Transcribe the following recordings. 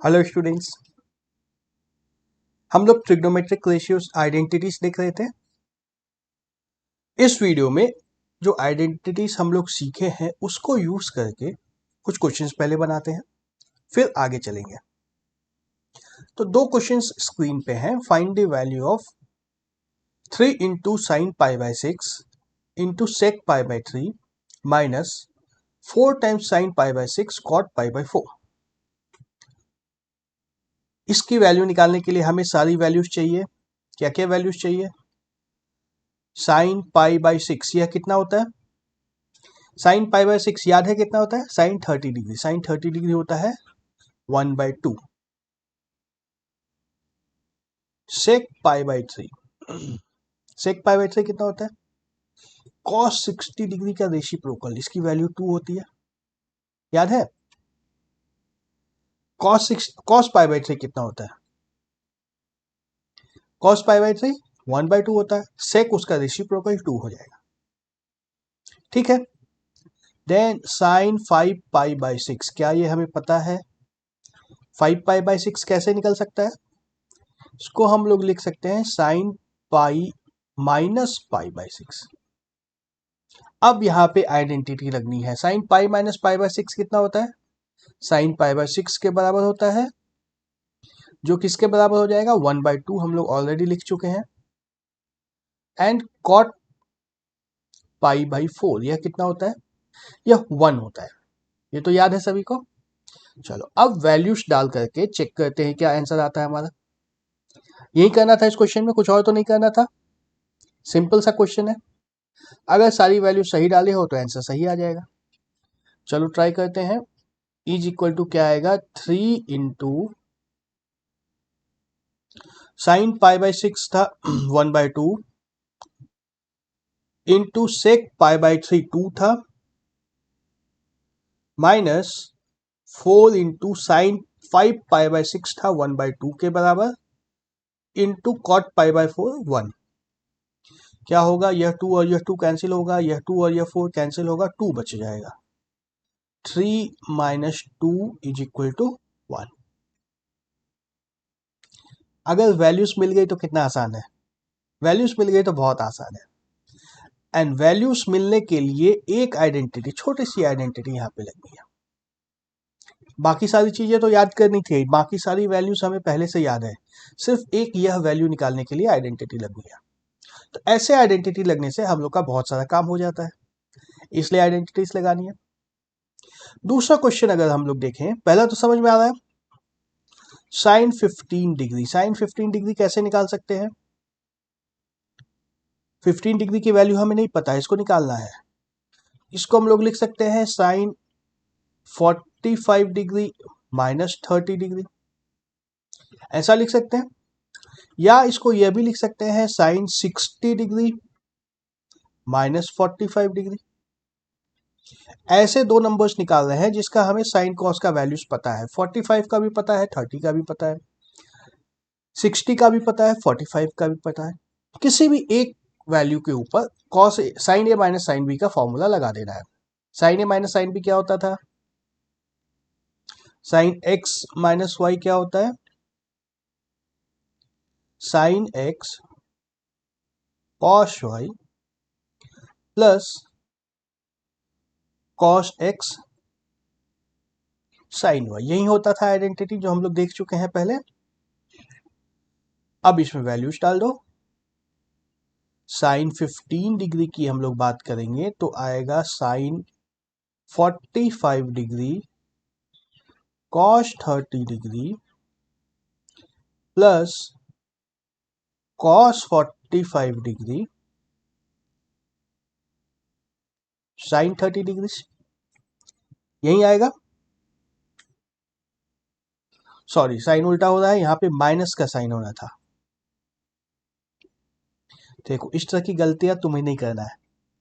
Hello students, हम लोग trigonometric ratios identities देख रहे थे। इस वीडियो में जो आइडेंटिटीज हम लोग सीखे हैं उसको यूज करके कुछ क्वेश्चंस पहले बनाते हैं, फिर आगे चलेंगे। तो दो क्वेश्चंस स्क्रीन पे हैं। Find the value of 3 into sine pi by 6 into sec pi by 3 minus 4 times sine pi by 6 cot pi by 4। इसकी वैल्यू निकालने के लिए हमें सारी वैल्यूज चाहिए। क्या क्या वैल्यूज चाहिए? साइन पाई बाई 6 यह कितना होता है? साइन पाई बाई 6 याद है कितना होता है? Sign 30 degree. साइन 30 डिग्री होता है 1/2। सेक pi by 3, sec pi by 3 कितना होता है? कॉस 60 डिग्री का रेसिप्रोकल, इसकी वैल्यू 2 होती है। याद है? कॉस पाई बाई 3 कितना होता है? कॉस पाई बाई 3 1/2 होता है। सेक उसका रेसिप्रोकल 2 हो जाएगा। ठीक है। देन साइन 5 पाई बाई 6, क्या ये हमें पता है? 5 पाई बाई 6 कैसे निकल सकता है? इसको हम लोग लिख सकते हैं sine pi minus pi by 6। अब यहाँ पे आइडेंटिटी लगनी है। Sine pi minus pi by 6 कितना होता है? साइन पाई बाई 6 के बराबर होता है, जो किसके बराबर हो जाएगा? 1/2 हम लोग ऑलरेडी लिख चुके हैं। एंड कॉट पाई बाई 4 यह कितना होता है? यह 1 होता है। ये तो याद है सभी को। चलो अब वैल्यूज डाल करके चेक करते हैं क्या आंसर आता है हमारा। यही करना था इस क्वेश्चन में, कुछ और तो नहीं करना था। सिंपल सा क्वेश्चन है। अगर सारी वैल्यू सही डाले हो तो आंसर सही आ जाएगा। चलो ट्राई करते हैं। इज इक्वल टू क्या आएगा? 3 इंटू साइन पाई बाई 6 था 1/2 इंटू सेक पाई बाई 3 2 था, minus 4 into sine 5 pi by 6 था 1/2 के बराबर, इंटू कॉट पाई बाई 4 1। क्या होगा? यह 2 और यह 2 कैंसिल होगा, यह 2 और यह 4 कैंसिल होगा, 2 बच जाएगा। 3 माइनस 2 इज इक्वल टू 1। अगर वैल्यूज मिल गई तो कितना आसान है। वैल्यूज मिल गई तो बहुत आसान है। एंड वैल्यूज मिलने के लिए एक आइडेंटिटी, छोटी सी आइडेंटिटी यहाँ पे लगनी है। बाकी सारी चीजें तो याद करनी थी, बाकी सारी वैल्यूज हमें पहले से याद है। सिर्फ एक यह वैल्यू निकालने के लिए आइडेंटिटी लगनी है। तो ऐसे आइडेंटिटी लगने से हम लोग का बहुत सारा काम हो जाता है, इसलिए आइडेंटिटीज लगानी है। दूसरा क्वेश्चन अगर हम लोग देखें, पहला तो समझ में आ रहा है। साइन 15 डिग्री, साइन 15 डिग्री कैसे निकाल सकते हैं? 15 डिग्री की वैल्यू हमें नहीं पता है, इसको निकालना है। इसको हम लोग लिख सकते हैं साइन 45 डिग्री माइनस 30 डिग्री, ऐसा लिख सकते हैं। या इसको यह भी लिख सकते हैं साइन 60 डिग्री माइनस 45 डिग्री। ऐसे दो नंबर्स निकाल रहे हैं जिसका हमें साइन कॉस का वैल्यूज पता है। 45 का भी पता है, 30 का भी पता है, 60 का भी पता है, 45 का भी पता है। किसी भी एक वैल्यू के ऊपर कॉस साइन ए माइनस साइन बी का फॉर्मूला लगा देना है। साइन ए माइनस साइन बी क्या होता था? साइन एक्स माइनस वाई क्या होता है? Sine x cos Y plus cos x sine Y, यही होता था आइडेंटिटी जो हम लोग देख चुके हैं पहले। अब इसमें वैल्यूज डाल दो। साइन 15 डिग्री की हम लोग बात करेंगे तो आएगा sine 45 degree cos 30 degree plus cos 45 degree sine 30 degree, यही आएगा। सॉरी, साइन उल्टा हो रहा है, यहाँ पे माइनस का साइन होना था। देखो, इस तरह की गलतियां तुम्हें नहीं करना है,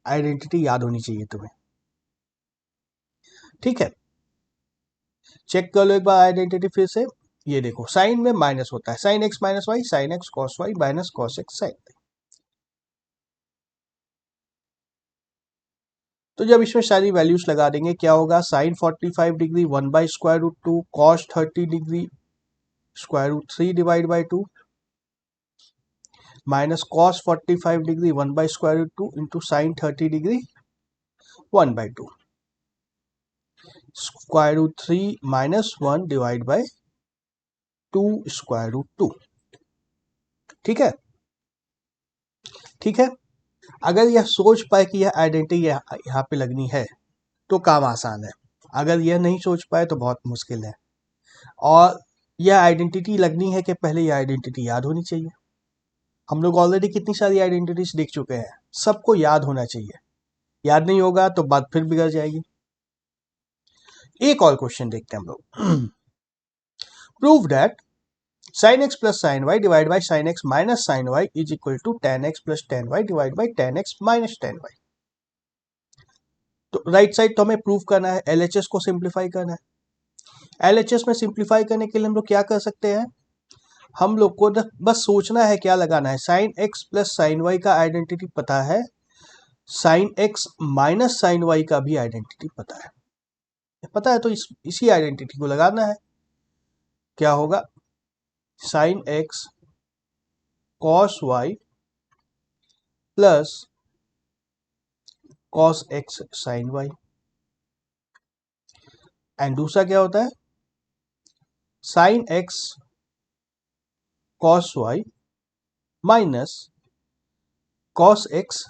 आइडेंटिटी याद होनी चाहिए तुम्हें। ठीक है, चेक कर लो एक बार आइडेंटिटी फिर से। ये देखो, साइन में माइनस होता है, sine x minus Y, sine x cos Y minus cos x sine. तो जब इसमें सारी वैल्यूज लगा देंगे क्या होगा? Sine 45 degree 1/√2 cos 30 degree square root 3 divide by 2 minus cos 45 degree 1 by square root 2 into sine 30 degree 1 by 2 square root 3 minus 1 divide by 2 square root 2। ठीक है, ठीक है। अगर यह सोच पाए कि यह आइडेंटिटी यहाँ पे लगनी है तो काम आसान है, अगर यह नहीं सोच पाए तो बहुत मुश्किल है। और यह आइडेंटिटी लगनी है कि पहले यह आइडेंटिटी याद होनी चाहिए। हम लोग ऑलरेडी कितनी सारी आइडेंटिटीज देख चुके हैं, सबको याद होना चाहिए। याद नहीं होगा तो बात फिर बिगड़ जाएगी। एक और क्वेश्चन देखते हैं हम लोग। Prove that sin x plus sin y divided by sin x minus sin y is equal to tan x plus tan y divided by tan x minus tan y। तो राइट साइड तो हमें prove करना है, LHS को simplify करना है। LHS में simplify करने के लिए हम लोग क्या कर सकते हैं, हम लोग को बस सोचना है क्या लगाना है। Sine x plus sine y का आइडेंटिटी पता है, sine x minus sine y का भी आइडेंटिटी पता है, तो इसी आइडेंटिटी को लगाना है। क्या होगा, sine x cos Y plus cos x sine y. And दूसरा क्या होता है, sine x cos Y minus cos x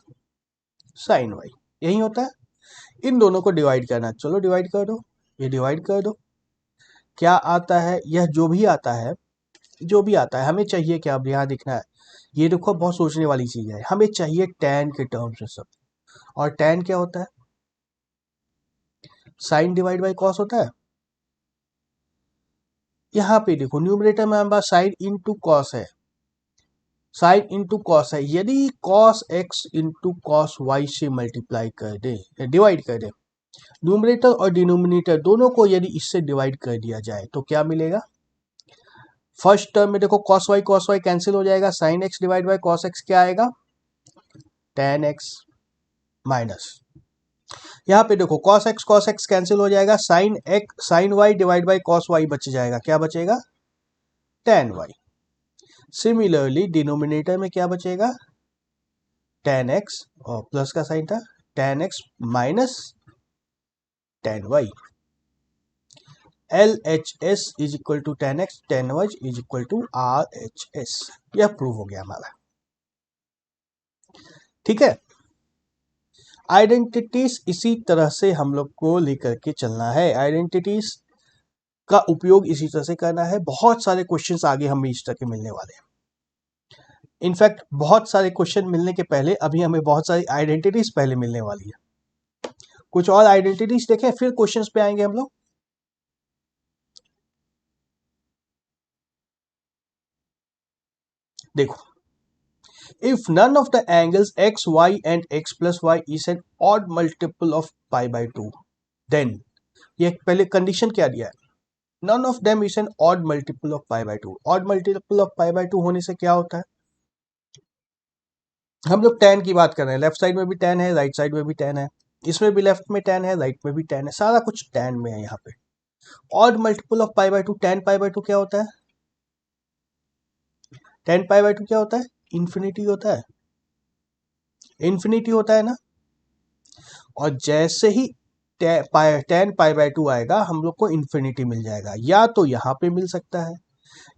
sine Y, यही होता है। इन दोनों को डिवाइड करना, चलो डिवाइड कर दो, ये डिवाइड कर दो। क्या आता है, यह जो भी आता है हमें चाहिए क्या, अब यहाँ दिखना है। ये देखो बहुत सोचने वाली चीज है, हमें चाहिए tan के टर्म्स में सब। और tan क्या होता है, साइन डिवाइड बाई कॉस होता है। यहाँ पे देखो न्यूमरेटर में हमारे पास साइन इंटू कॉस है, साइन इंटू कॉस है। यदि cos x into cos y से मल्टीप्लाई कर दे, डिवाइड कर दे, न्यूमरेटर और डिनोमिनेटर दोनों को यदि इससे डिवाइड कर दिया जाए तो क्या मिलेगा। फर्स्ट टर्म में देखो कॉस वाई कैंसिल हो जाएगा, sign x divide by cos x क्या आएगा, tan एक्स माइनस, यहाँ पे देखो कॉस एक्स कैंसिल हो जाएगा, sine y divide by cos y बच जाएगा, क्या बचेगा, tan वाई। सिमिलरली डिनोमिनेटर में क्या बचेगा, tan एक्स और प्लस का साइन था, tan x minus tan y. LHS is equal to tan x tan y is equal to RHS। यह प्रूव हो गया हमारा। ठीक है, आइडेंटिटीज इसी तरह से हम लोग को लेकर के चलना है, आइडेंटिटीज का उपयोग इसी तरह से करना है। बहुत सारे क्वेश्चंस आगे हमें इस तरह के मिलने वाले हैं। इनफैक्ट बहुत सारे क्वेश्चन मिलने के पहले अभी हमें बहुत सारी आइडेंटिटीज पहले मिलने वाली है। कुछ और आइडेंटिटीज देखें फिर क्वेश्चंस पे आएंगे हम लोग। देखो, if none of the angles x, y and x plus y is an odd multiple of pi by 2, then ये पहले कंडीशन क्या दिया है, none of them is an odd multiple of pi by 2। odd multiple of pi by 2 होने से क्या होता है, हम लोग tan की बात कर रहे हैं, लेफ्ट साइड में भी tan है, राइट साइड में भी tan है, इसमें भी लेफ्ट में tan है, राइट में भी tan है, सारा कुछ tan में है यहाँ पे। odd multiple of pi by 2, tan pi by 2 क्या होता है, tan pi by 2 क्या होता है, इंफिनिटी होता है, इंफिनिटी होता है ना। और जैसे ही tan पाई बाय 2 आएगा हम लोग को इंफिनिटी मिल जाएगा, या तो यहाँ पे मिल सकता है,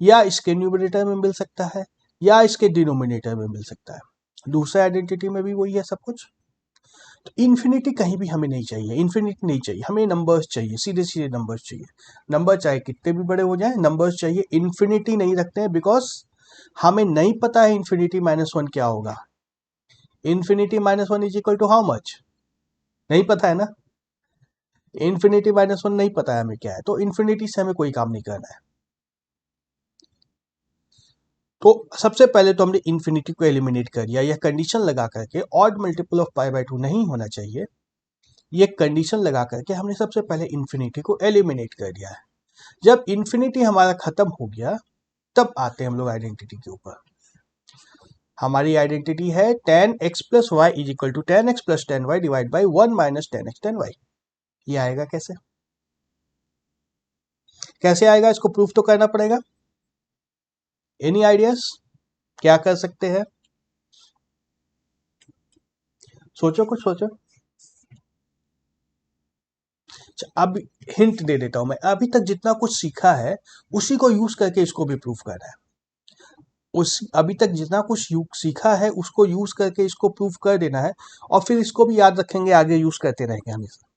या इसके न्यूमरेटर में मिल सकता है, या इसके डिनोमिनेटर में मिल सकता है। दूसरे आइडेंटिटी में भी वही है सब कुछ। तो इन्फिनिटी कहीं भी हमें नहीं चाहिए, इन्फिनिटी नहीं चाहिए, हमें नंबर्स चाहिए, सीधे सीधे नंबर्स चाहिए। नंबर चाहे कितने भी बड़े हो जाए, नंबर्स चाहिए। इन्फिनिटी नहीं रखते हैं बिकॉज हमें नहीं पता है इन्फिनिटी -1 क्या होगा। Infinity -1 is equal to how much, नहीं पता है ना। इन्फिनिटी -1 नहीं पता है हमें क्या है, तो इन्फिनिटी से हमें कोई काम नहीं करना है। तो सबसे पहले तो हमने इन्फिनिटी को एलिमिनेट कर दिया, यह कंडीशन लगा करके odd multiple of pi by 2 नहीं होना चाहिए, ये कंडीशन लगा करके हमने सबसे पहले इन्फिनिटी को एलिमिनेट कर दिया है। जब इन्फिनिटी हमारा खत्म हो गया तब आते हैं हम लोग आइडेंटिटी के ऊपर। हमारी आइडेंटिटी है tan x plus y is equal to tan x plus tan y divide by 1 minus tan x tan y। ये आएगा कैसे, कैसे आएगा, इसको प्रूफ तो करना पड़ेगा। एनी आइडियाज क्या कर सकते हैं? सोचो, कुछ सोचो। अब हिंट दे देता हूं मैं, अभी तक जितना कुछ सीखा है उसी को यूज करके इसको भी प्रूफ करना है। उस अभी तक जितना कुछ सीखा है उसको यूज करके इसको प्रूफ कर देना है, और फिर इसको भी याद रखेंगे, आगे यूज करते रहेंगे हमेशा।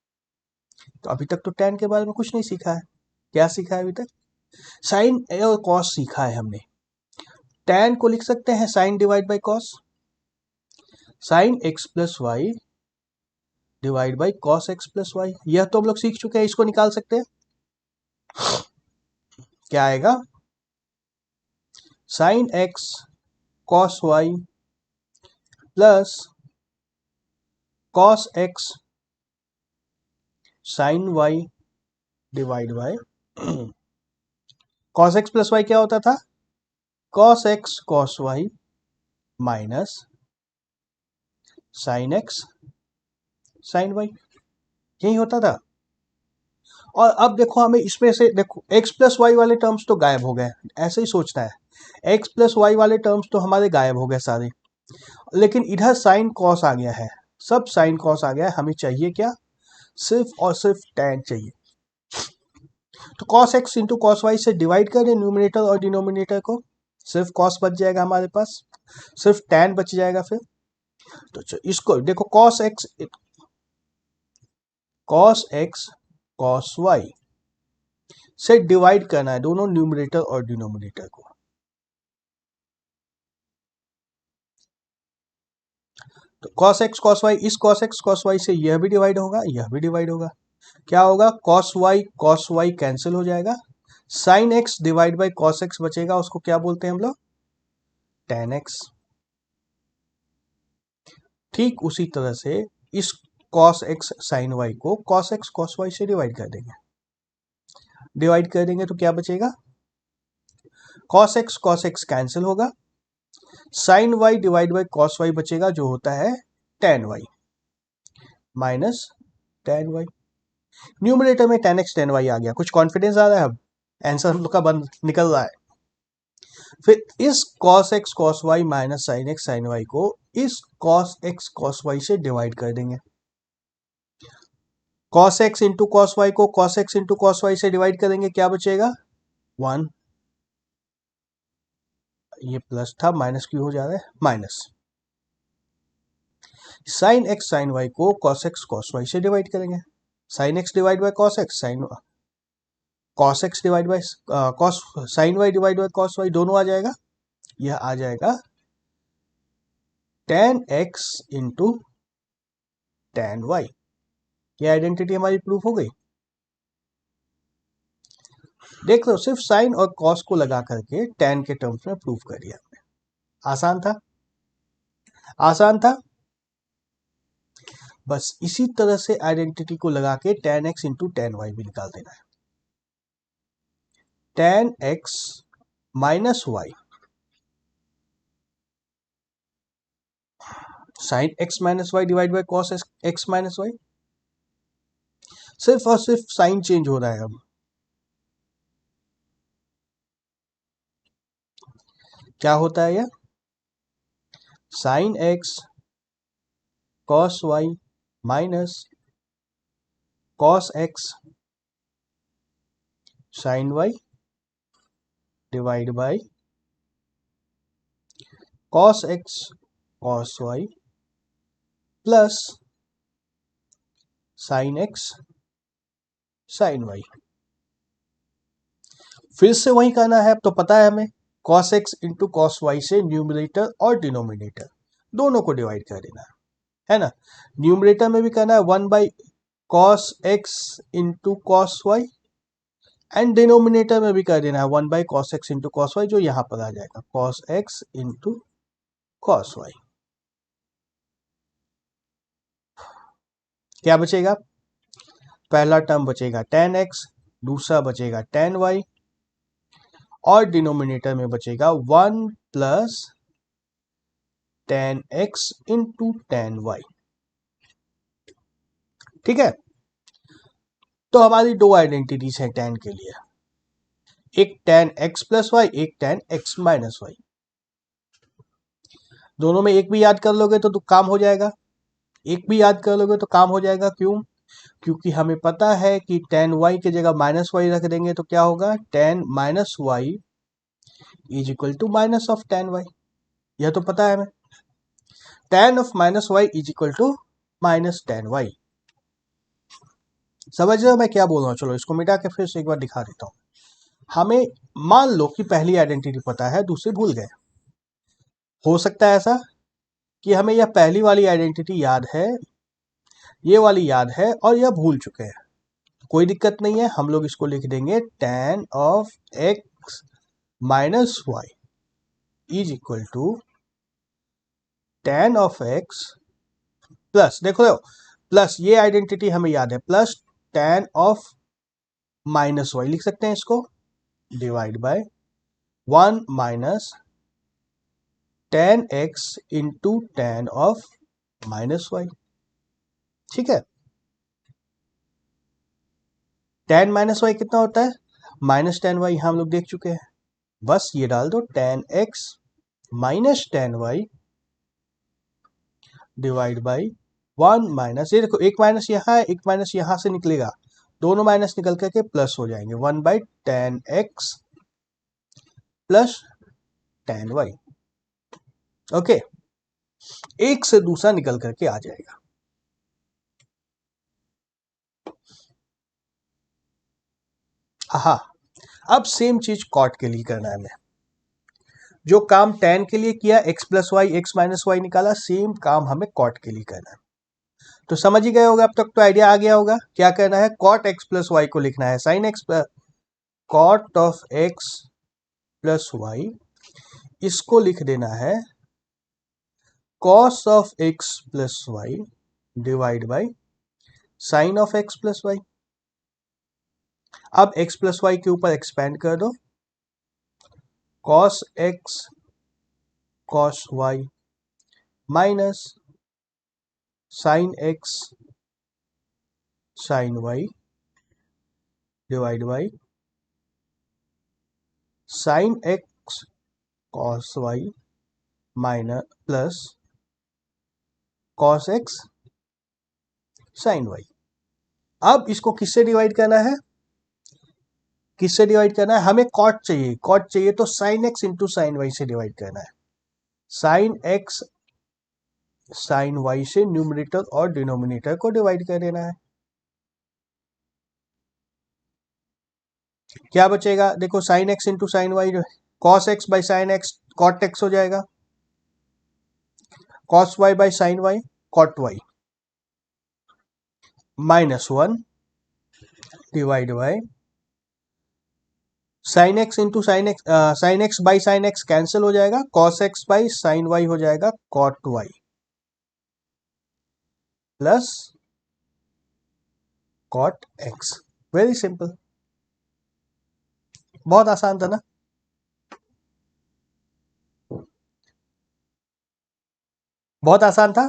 तो अभी तक तो tan के बारे में कुछ नहीं सीखा है। क्या सीखा है अभी तक? साइन और कॉस सीखा है हमने। tan को लिख सकते हैं sine divide by cos, sine x plus y divide by cos x plus y. यह तो हम लोग सीख चुके हैं, इसको निकाल सकते हैं। क्या आएगा? Sine x cos Y plus cos x sine y divide by cos x plus y क्या होता था? Cos x cos Y minus sine x sine Y, यही होता था। और अब देखो, हमें इसमें से देखो एक्स प्लस वाई वाले टर्म्स तो गायब हो गए, ऐसे ही सोचना है। एक्स प्लस वाई वाले टर्म्स तो हमारे गायब हो गए सारे, लेकिन इधर साइन कॉस आ गया है, सब साइन कॉस आ गया है। हमें चाहिए क्या? सिर्फ और सिर्फ tan चाहिए। तो cos x into cos y से डिवाइड कर दें न्यूमिनेटर और डिनोमिनेटर को, सिर्फ cos बच जाएगा हमारे पास, सिर्फ tan बच जाएगा फिर। तो इसको देखो, cos x cos y से डिवाइड करना है दोनों न्यूमिनेटर और डिनोमिनेटर को। तो cos x cos y, इस cos x cos y से यह भी डिवाइड होगा, यह भी डिवाइड होगा। क्या होगा? cos y कैंसिल हो जाएगा, sin x divide by cos x बचेगा, उसको क्या बोलते हैं हम लोग? tan x। ठीक उसी तरह से इस cos x sin y को cos x cos y से डिवाइड कर देंगे। डिवाइड कर देंगे तो क्या बचेगा? cos x कैंसिल होगा, sin y divide by cos y बचेगा, जो होता है tan y minus tan y। Numerator में tan x tan y आ गया। कुछ कॉन्फिडेंस आ रहा है? अब आंसर हम लोग का बंद निकल रहा है। फिर इस cos x cos y minus sin x sin y को इस cos x cos y से डिवाइड कर देंगे। cos x into cos y को cos x into cos y से डिवाइड करेंगे, क्या बचेगा? 1। ये प्लस था, माइनस क्यों हो जा रहा है? Minus. Sine x sine y को cos x cos y से डिवाइड करेंगे, sine x divide by cos x sine cos x divide by cos sine y divide by cos y, दोनों आ जाएगा। यह आ जाएगा tan x into tan y। ये identity हमारी proof हो गई। देख लो, सिर्फ साइन और कॉस को लगा करके tan के टर्म्स में प्रूफ कर दिया हमने। आसान था, आसान था। बस इसी तरह से आइडेंटिटी को लगा के tan x into tan y भी निकाल देना है। tan x minus Y sine x minus y divide by cos x minus y. सिर्फ और सिर्फ साइन चेंज हो रहा है। अब क्या होता है? यह sine x cos Y minus cos x sine y divide by cos x cos Y plus sine x sine y. फिर से वही करना है, अब तो पता है हमें। cos x into cos y से न्यूमिनेटर और डिनोमिनेटर दोनों को डिवाइड कर देना है ना। न्यूमिनेटर में भी करना है 1 by cos x into cos y, and denominator में भी कर देना है 1 by cos x into cos y, जो यहां पर आ जाएगा cos x into cos y. क्या बचेगा? पहला टर्म बचेगा tan x, दूसरा बचेगा tan y, और डिनोमिनेटर में बचेगा 1 plus tan x into tan y। ठीक है, तो हमारी दो आइडेंटिटीज हैं tan के लिए। एक tan x प्लस वाई, एक tan x माइनस वाई। दोनों में एक भी याद कर लोगे तो काम हो जाएगा, एक भी याद कर लोगे तो काम हो जाएगा। क्यों? क्योंकि हमें पता है कि tan y की जगह माइनस वाई रख देंगे तो क्या होगा, tan minus y is equal to minus of tan y। यह तो पता है हमें, tan of minus y is equal to minus tan y। समझ रहे हो मैं क्या बोल रहा हूँ? चलो इसको मिटा के फिर से एक बार दिखा देता हूँ। हमें मान लो कि पहली आइडेंटिटी पता है, दूसरी भूल गए। हो सकता है ऐसा कि हमें यह पहली वाली आइडेंटिटी याद है, ये वाली याद है और यह भूल चुके हैं। कोई दिक्कत नहीं है, हम लोग इसको लिख देंगे tan of x minus y is equal to tan of x plus, देखो प्लस, ये आइडेंटिटी हमें याद है, plus tan of minus y लिख सकते हैं इसको, divide by 1 minus tan x into tan of minus y. ठीक है, tan माइनस वाई कितना होता है, माइनस tan वाई, हम लोग देख चुके हैं। बस ये डाल दो, tan x minus tan y divide by 1 minus, ये देखो एक माइनस यहाँ है, एक माइनस यहाँ से निकलेगा, दोनों माइनस निकल करके प्लस हो जाएंगे, 1 by tan x plus tan y. Okay, एक से दूसरा निकल करके आ जाएगा। आहा, अब सेम चीज कॉट के लिए करना है हमें। जो काम tan के लिए किया, x plus y x minus y निकाला, सेम काम हमें कॉट के लिए करना है। तो समझ ही गए होगा, अब तक तो आइडिया आ गया होगा क्या करना है। कॉट एक्स प्लस वाई को लिखना है sine x, cot of x plus y, इसको लिख देना है cos of x plus y divide by sine of x plus y. अब एक्स प्लस वाई के ऊपर एक्सपेंड कर दो, cos x cos Y minus sine x sine y divide by sine x cos Y minus plus cos x sine y. अब इसको किससे divide करना है, किससे डिवाइड करना है, हमें कॉट चाहिए, कॉट चाहिए तो sine x into sine y से डिवाइड करना है। साइन एक्स साइन वाई से न्यूमरेटर और डिनोमिनेटर को डिवाइड कर देना है। क्या बचेगा, देखो sine x into sine y, cos x by sine x cot x हो जाएगा, cos y by sine y cot y, minus 1 divide by sine x into sine x, sine x by sine x cancel हो जाएगा, cos x by sine y हो जाएगा cot y plus cot x. Very simple, बहुत आसान था ना। बहुत आसान था।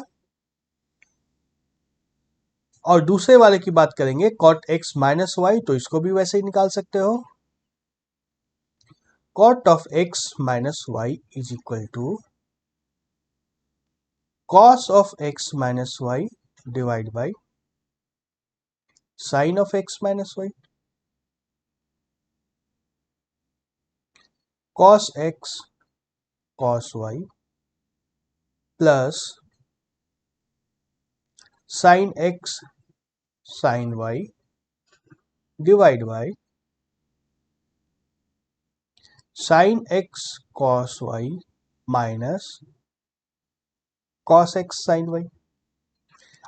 और दूसरे वाले की बात करेंगे, कॉट एक्स माइनस वाई, तो इसको भी वैसे ही निकाल सकते हो, cot of x minus y is equal to cos of x minus y divide by sine of x minus y, cos x cos Y plus sine x sine y divide by sine x cos Y minus cos x sine y.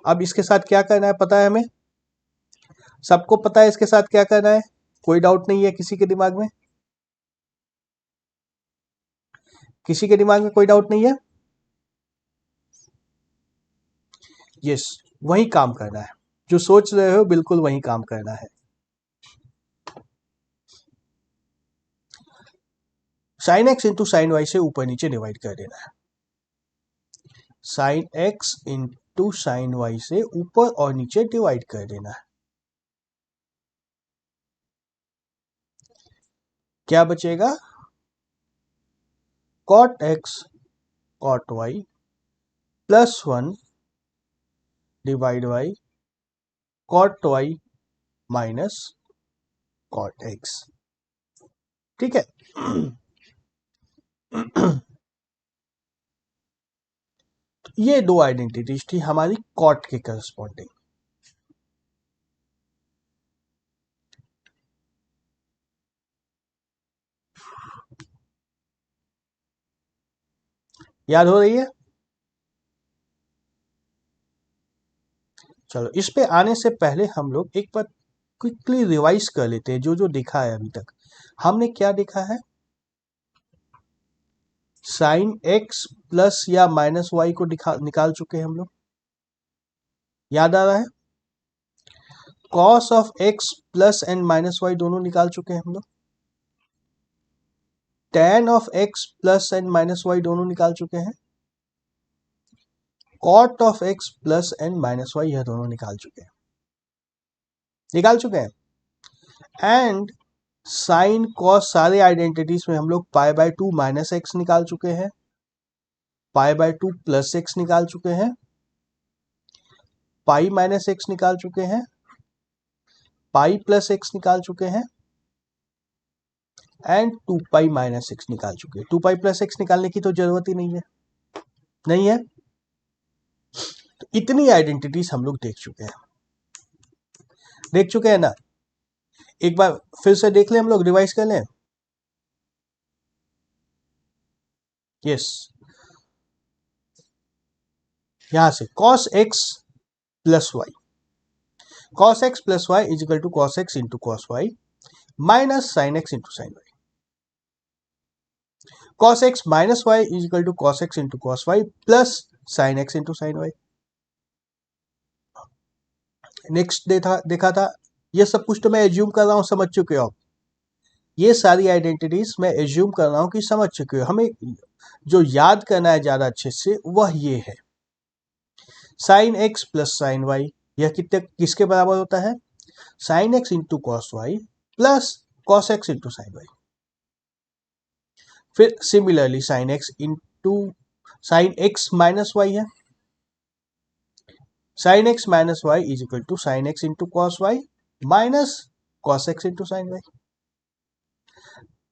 अब इसके साथ क्या करना है पता है हमें, सबको पता है इसके साथ क्या करना है, कोई डाउट नहीं है किसी के दिमाग में, किसी के दिमाग में कोई डाउट नहीं है। यस, वही काम करना है, जो सोच रहे हो बिल्कुल वही काम करना है। Sine x into sine y से ऊपर नीचे डिवाइड कर देना है, sine x into sine y से ऊपर और नीचे डिवाइड कर देना है। क्या बचेगा, cot x cot y plus 1 divide by cot y minus cot x. ठीक है। ये दो आइडेंटिटीज थी हमारी कॉट के करस्पॉन्डिंग। याद हो रही है? चलो, इस पे आने से पहले हम लोग एक बार क्विकली रिवाइज कर लेते हैं जो जो देखा है अभी तक। हमने क्या देखा है, साइन एक्स प्लस या माइनस वाई को निकाल चुके हैं हम लोग, याद आ रहा है। Cos of x plus and minus y दोनों निकाल चुके हैं हम लोग। tan of x plus and minus y दोनों निकाल चुके हैं। Cot of x plus and minus y यह दोनों निकाल चुके हैं। एंड साइन कॉस सारे आइडेंटिटीज में हम लोग पाई बाय 2 माइनस एक्स निकाल चुके हैं, पाई बाय 2 प्लस एक्स निकाल चुके हैं, पाई माइनस एक्स निकाल चुके हैं, पाई प्लस एक्स निकाल चुके हैं एंड 2 पाई माइनस एक्स निकाल चुके हैं। 2 पाई प्लस एक्स निकालने की तो जरूरत ही नहीं है। तो इतनी आइडेंटिटीज हम लोग देख चुके हैं ना। एक बार फिर से देख लें, हम लोग रिवाइज कर लें। यस, यहां से cos x plus y, cos x plus y is equal to cos x into cos y minus sin x into sin y। cos x minus y is equal to cos x into cos y plus sin x into sin y। Next देखा था, ये सब कुछ तो मैं assume कर रहा हूं समझ चुके हो आप। ये सारी आइडेंटिटीज मैं एज्यूम कर रहा हूं कि समझ चुके हो। हमें जो याद करना है ज्यादा अच्छे से वह ये है, sine x plus sine y यह किसके बराबर होता है, sine x into cos Y plus cos x into sine y. फिर similarly sine x minus y है, sine x minus y is equal to sine x into cos Y minus cos x into sine y.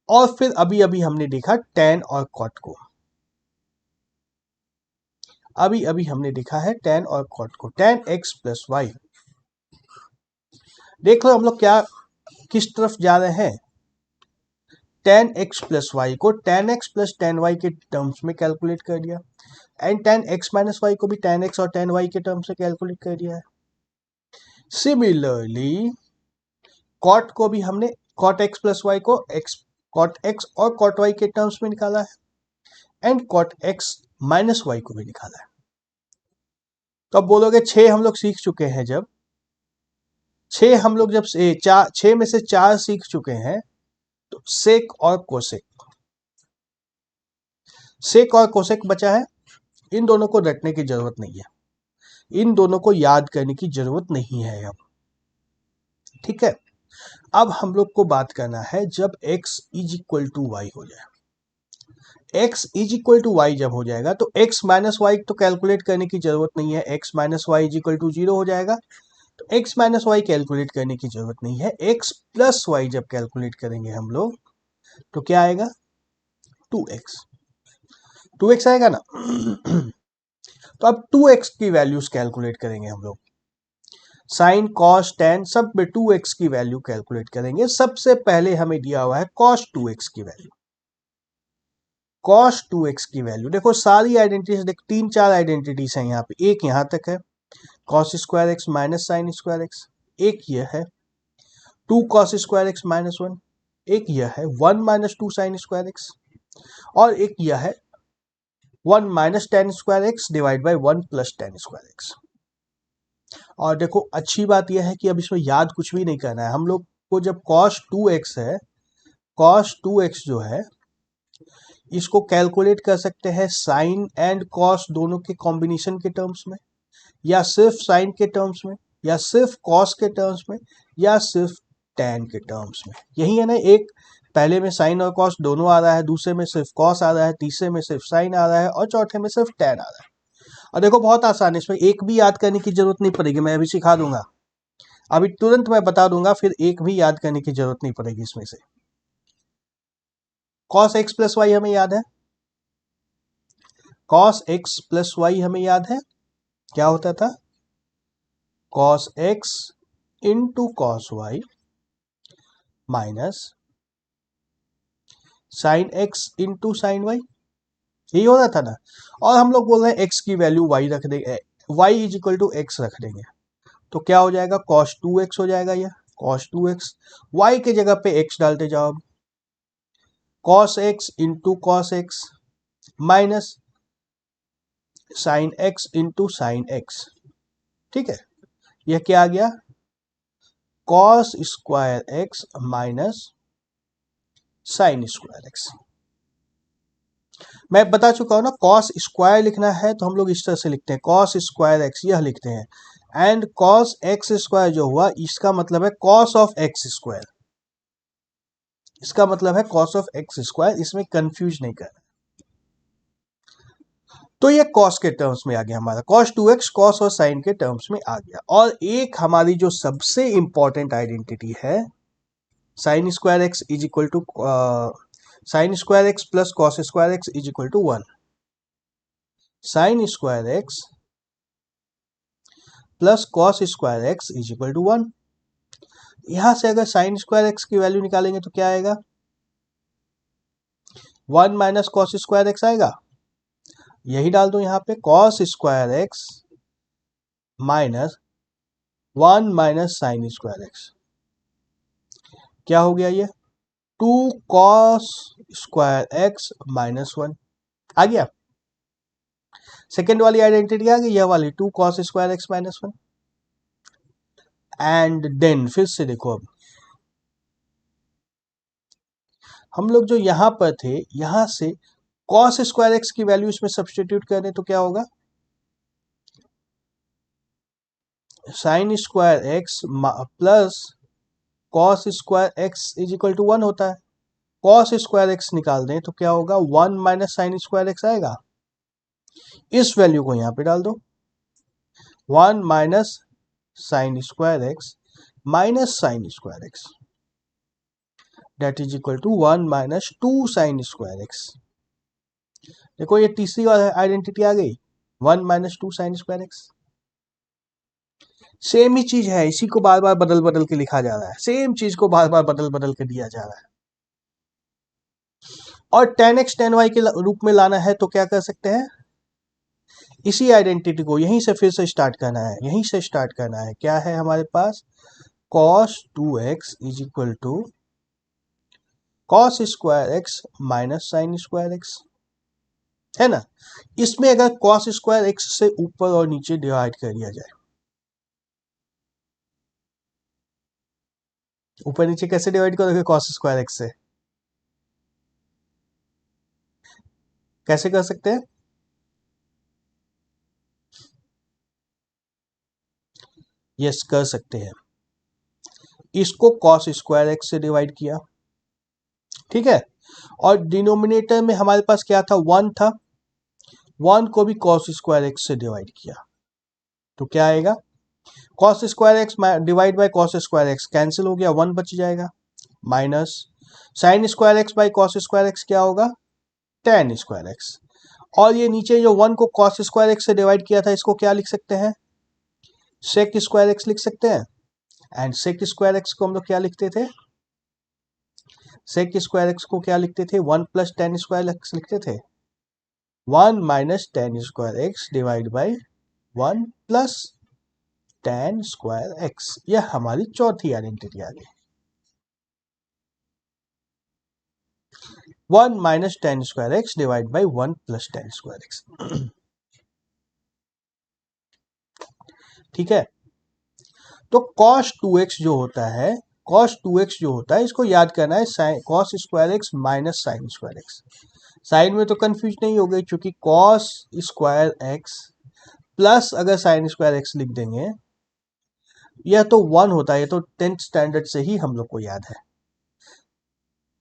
और फिर अभी अभी हमने देखा tan और cot को, अभी हमने देखा है tan और cot को, tan x प्लस वाई। देख लो हम लोग क्या किस तरफ जा रहे हैं, tan x प्लस वाई को tan x plus tan y के टर्म्स में कैलकुलेट कर दिया and tan x minus y को भी tan x और tan y के टर्म्स में कैलकुलेट कर दिया है। सिमिलरली cot को भी हमने cot x प्लस वाई को cot x और cot y के टर्म्स में निकाला है and cot x minus y को भी निकाला है। तो अब बोलोगे 6 हम लोग सीख चुके हैं, जब 6 हम लोग जब 6 में से 4 सीख चुके हैं तो सेक और कोसेक बचा है। इन दोनों को रटने की जरूरत नहीं है, इन दोनों को याद करने की जरूरत नहीं है अब। ठीक है, अब हम लोग को बात करना है जब x is equal to y हो जाए, x is equal to y जब हो जाएगा तो x माइनस वाई तो कैलकुलेट करने की जरूरत नहीं है, x minus y is equal to 0 हो जाएगा। तो x माइनस वाई कैलकुलेट करने की जरूरत नहीं है, x प्लस वाई जब कैलकुलेट करेंगे हम लोग तो क्या आएगा, 2x आएगा ना। तो अब 2x की वैल्यूज कैलकुलेट करेंगे हम लोग, साइन कॉस टेन सब में 2x की वैल्यू कैलकुलेट करेंगे। सबसे पहले हमें दिया हुआ है cos 2x की वैल्यू, cos 2x की वैल्यू देखो, सारी आइडेंटिटीज देखो, 3-4 आइडेंटिटीज हैं यहाँ पे, एक यहाँ तक है cos square x minus sine square x, एक यह है 2 cos स्क्वायर एक्स माइनस 1, एक यह है 1 माइनस 2 साइन स्क्वायर एक्स, और एक यह है 1 minus ten square x divide by 1 plus ten square x. और देखो अच्छी बात यह है कि अब इसमें याद कुछ भी नहीं करना है हम लोग को। जब cos 2x है, cos 2x जो है इसको कैलकुलेट कर सकते हैं साइन एंड कॉस दोनों के कॉम्बिनेशन के टर्म्स में, या सिर्फ साइन के टर्म्स में, या सिर्फ कॉस के टर्म्स में, या सिर्फ टैन के टर्म्स में। यही है ना, एक पहले में साइन और कॉस दोनों आ रहा है, दूसरे में सिर्फ कॉस आ रहा है, तीसरे में सिर्फ साइन आ रहा है और चौथे में सिर्फ टैन आ रहा है। और देखो बहुत आसान है, इसमें एक भी याद करने की जरूरत नहीं पड़ेगी, मैं अभी सिखा दूंगा, अभी तुरंत मैं बता दूंगा, फिर एक भी याद करने की जरूरत नहीं पड़ेगी इसमें से। कॉस एक्स प्लस वाई हमें याद है, कॉस एक्स प्लस वाई हमें याद है क्या होता था, cos x into cos Y minus sine x into sine Y, यही हो रहा था ना। और हम लोग बोल रहे हैं एक्स की वैल्यू वाई रख देंगे, y is equal to x रख देंगे, तो क्या हो जाएगा, कॉस 2x हो जाएगा, ये कॉस 2x, वाई के जगह पे x डालते जाओ, cos x into cos x minus sine x into sine x, ठीक है, यह क्या आ गया, cos square x minus sine square x. मैं बता चुका हूं ना, कॉस स्क्वायर लिखना है तो हम लोग इस तरह से लिखते हैं, कॉस स्क्वायर एक्स यह लिखते हैं, एंड कॉस एक्स स्क्वायर जो हुआ इसका मतलब है कॉस ऑफ एक्स स्क्वायर, इसका मतलब है कॉस ऑफ एक्स स्क्वायर, इसमें कंफ्यूज नहीं करना। तो ये कॉस के टर्म्स में आ गया हमारा, कॉस 2x कॉस और साइन के टर्म्स में आ गया। और एक हमारी जो सबसे इंपॉर्टेंट आइडेंटिटी है, sine square x is equal to sine square x plus cos square x is equal to 1, sine square x plus cos square x is equal to 1। यहां से अगर साइन स्क्वायर एक्स की value निकालेंगे तो क्या आएगा, 1 minus cos square x आएगा, यही डाल दो यहाँ पे, cos square x minus 1 minus sine square x, क्या हो गया ये, 2 कॉस स्क्वायर एक्स माइनस 1 आ गया। सेकेंड वाली आइडेंटिटी आ गई, यह वाली 2 cos square x minus 1। And then फिर से देखो, अब हम लोग जो यहां पर थे, यहां से कॉस स्क्वायर एक्स की वैल्यू इसमें सब्स्टिट्यूट करें तो क्या होगा, sine square x plus cos square x is equal to 1 होता है, कॉस स्क्वायर एक्स निकाल दें तो क्या होगा, 1 माइनस साइन स्क्वायर एक्स आएगा, इस वैल्यू को यहां पे डाल दो, 1 minus sine square x minus sine square x that is equal to 1 minus 2 sine square x. देखो ये तीसरी आइडेंटिटी आ गई, 1 minus 2 sine square x. Same ही चीज है, इसी को बार बार बदल बदल के लिखा जा रहा है, सेम चीज को बार बार बदल बदल के दिया जा रहा है। और tan x tan y के रूप में लाना है तो क्या कर सकते हैं, इसी आइडेंटिटी को यहीं से फिर से स्टार्ट करना है, यहीं से स्टार्ट करना है, क्या है हमारे पास, cos 2x is equal to cos square x minus sine square x, है ना। इसमें अगर cos स्क्वायर एक्स से ऊपर और नीचे डिवाइड कर दिया जाए, ऊपर नीचे कैसे डिवाइड करोगे cos स्क्वायर एक्स से, कैसे कर सकते हैं, यस कर सकते हैं, इसको cos स्क्वायर एक्स से डिवाइड किया, ठीक है, और डिनोमिनेटर में हमारे पास क्या था, 1 था, 1 को भी cos स्क्वायर एक्स से डिवाइड किया, तो क्या आएगा, cos square x divide by cos square x cancel हो गया, 1 बच जाएगा, minus sine square x by cos square x क्या होगा, tan स्क्वायर एक्स, और ये नीचे जो 1 को cos स्क्वायर एक्स से डिवाइड किया था इसको क्या लिख सकते हैं, sec स्क्वायर एक्स लिख सकते हैं। एंड sec स्क्वायर एक्स को हम लोग क्या लिखते थे, sec स्क्वायर एक्स को क्या लिखते थे, 1 प्लस tan स्क्वायर एक्स लिखते थे, 1 minus tan square x divide by 1 plus tan square x, यह हमारी चौथी आइडेंटिटी आ गई, 1 minus tan square x divide by 1 plus tan square x, ठीक है। तो cos 2x जो होता है, cos 2x जो होता है इसको याद करना है cos square x minus sine square x, sine में तो कंफ्यूज नहीं हो गई क्योंकि cos स्क्वायर एक्स प्लस अगर साइन स्क्वायर एक्स लिख देंगे, यह तो 1 होता है, ये तो 10th स्टैंडर्ड से ही हम लोग को याद है।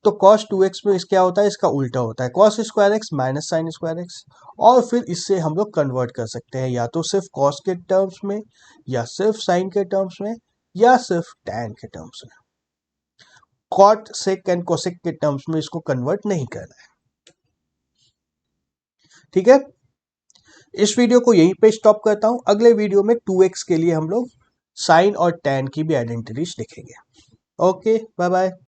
तो cos 2x में क्या होता है, इसका उल्टा होता है, cos square x minus sine square x. और फिर इससे हम लोग कन्वर्ट कर सकते हैं या तो सिर्फ cos के टर्म्स में, या सिर्फ साइन के टर्म्स में, या सिर्फ tan के टर्म्स में। cot sec एंड cosec के टर्म्स में इसको कन्वर्ट नहीं करना है। ठीक है, इस वीडियो को यहीं पे स्टॉप करता हूं। अगले वीडियो में 2x के लिए हम लोग साइन और tan की भी आइडेंटिटीज लिखेंगे। Okay, bye bye.